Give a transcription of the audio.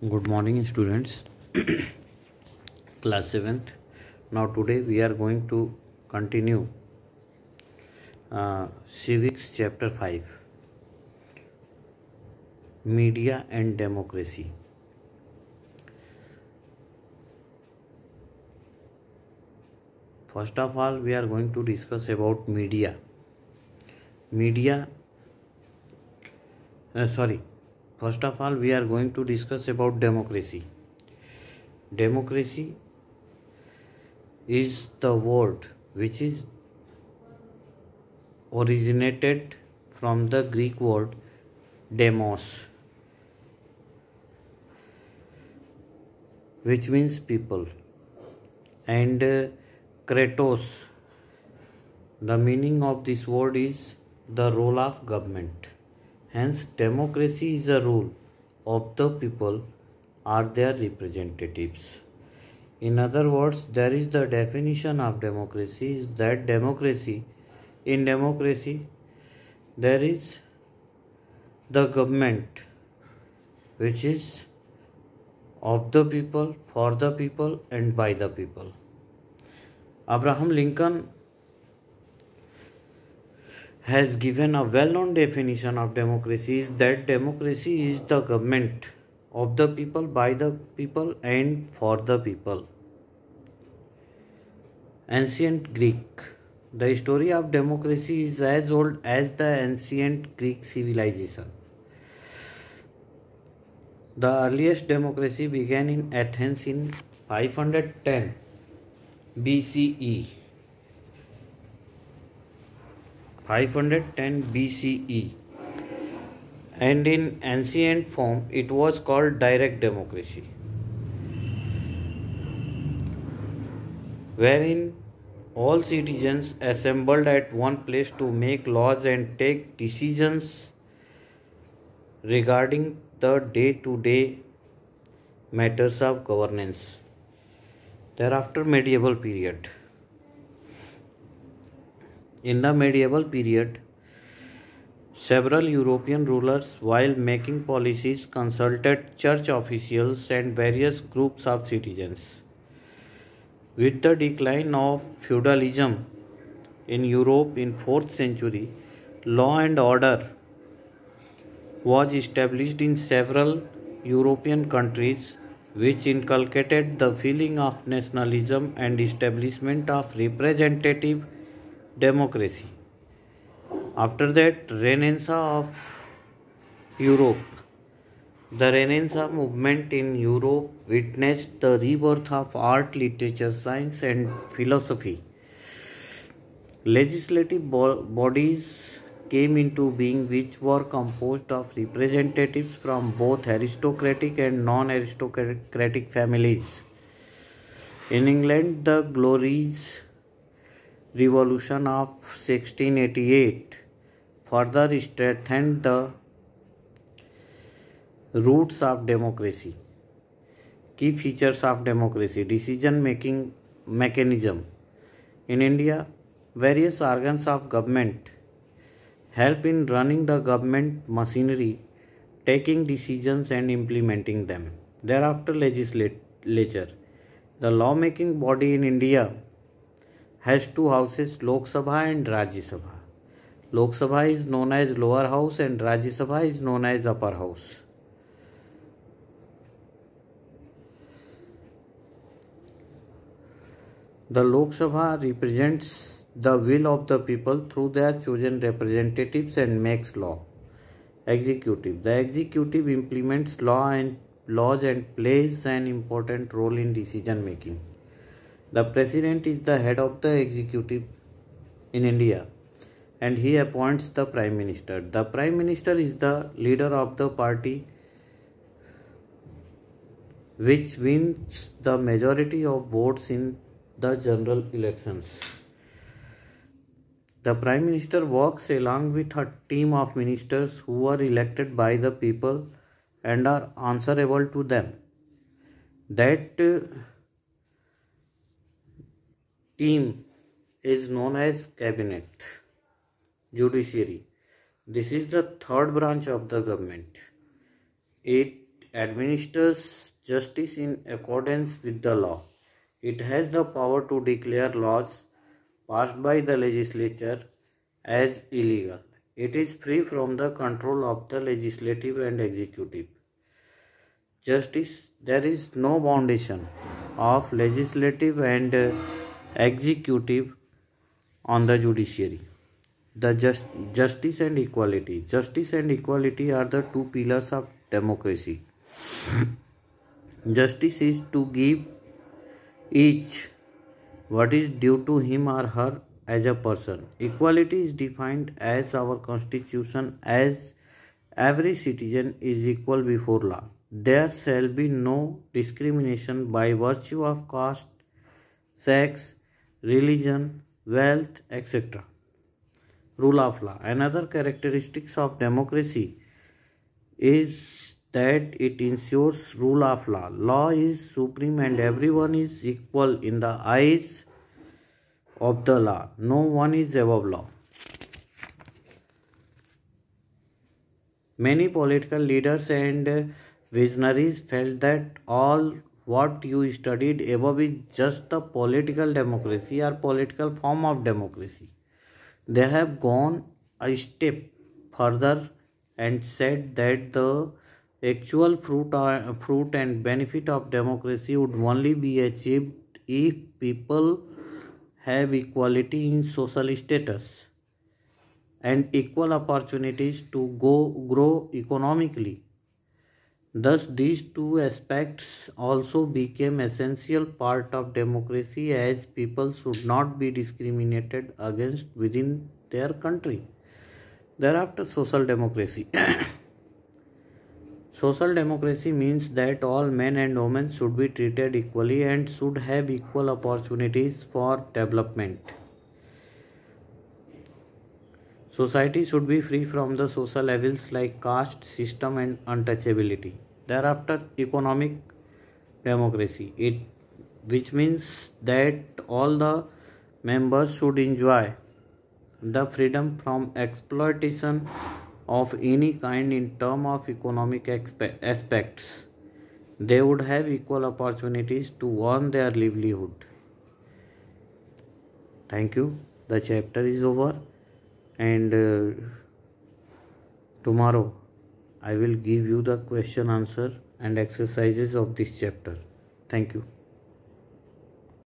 Good morning, students. Class 7th. Now, today we are going to continue Civics Chapter 5, Media and Democracy. First of all, we are going to discuss about media. First of all, we are going to discuss about democracy. Democracy is the word which is originated from the Greek word demos, which means people, and kratos. The meaning of this word is the role of government. Hence, democracy is a rule of the people or their representatives. In other words, there is the definition of democracy is that in democracy there is the government which is of the people, for the people and by the people. Abraham Lincoln has given a well-known definition of democracy is that democracy is the government of the people, by the people and for the people. Ancient Greek. The story of democracy is as old as the ancient Greek civilization. The earliest democracy began in Athens in 510 BCE. 510 BCE, and in ancient form it was called direct democracy, wherein all citizens assembled at one place to make laws and take decisions regarding the day-to-day matters of governance. Thereafter, medieval period. In the medieval period, several European rulers, while making policies, consulted church officials and various groups of citizens. With the decline of feudalism in Europe in 4th century, law and order was established in several European countries, which inculcated the feeling of nationalism and establishment of representative democracy. After that, Renaissance of Europe. The Renaissance movement in Europe witnessed the rebirth of art, literature, science and philosophy. Legislative bodies came into being which were composed of representatives from both aristocratic and non-aristocratic families. In England, the glorious Revolution of 1688 further strengthened the roots of democracy. Key features of democracy: decision making mechanism. In India, various organs of government help in running the government machinery, taking decisions and implementing them. Thereafter, legislature. The lawmaking body in India has two houses, Lok Sabha and Rajya Sabha. Lok Sabha is known as lower house and Rajya Sabha is known as upper house. The Lok Sabha represents the will of the people through their chosen representatives and makes law. Executive. The executive implements laws and plays an important role in decision making. The president is the head of the executive in India and he appoints the prime minister. The prime minister is the leader of the party which wins the majority of votes in the general elections. The prime minister works along with a team of ministers who are elected by the people and are answerable to them. That team is known as cabinet. Judiciary. This is the third branch of the government. It administers justice in accordance with the law. It has the power to declare laws passed by the legislature as illegal. It is free from the control of the legislative and executive. Justice, there is no foundation of legislative and executive on the judiciary. The justice and equality. Justice and equality are the two pillars of democracy. Justice is to give each what is due to him or her as a person. Equality is defined as our constitution as every citizen is equal before law. There shall be no discrimination by virtue of caste, sex, religion, wealth, etc. Rule of law. Another characteristics of democracy is that it ensures rule of law. Law is supreme and everyone is equal in the eyes of the law. No one is above law. Many political leaders and visionaries felt that all what you studied above is just the political democracy or political form of democracy. They have gone a step further and said that the actual fruit and benefit of democracy would only be achieved if people have equality in social status and equal opportunities to grow economically. Thus, these two aspects also became essential part of democracy as people should not be discriminated against within their country. Thereafter, social democracy. Social democracy means that all men and women should be treated equally and should have equal opportunities for development. Society should be free from the social evils like caste system and untouchability. Thereafter, economic democracy, which means that all the members should enjoy the freedom from exploitation of any kind in terms of economic aspects. They would have equal opportunities to earn their livelihood. Thank you. The chapter is over, and tomorrow I will give you the question answer and exercises of this chapter. Thank you.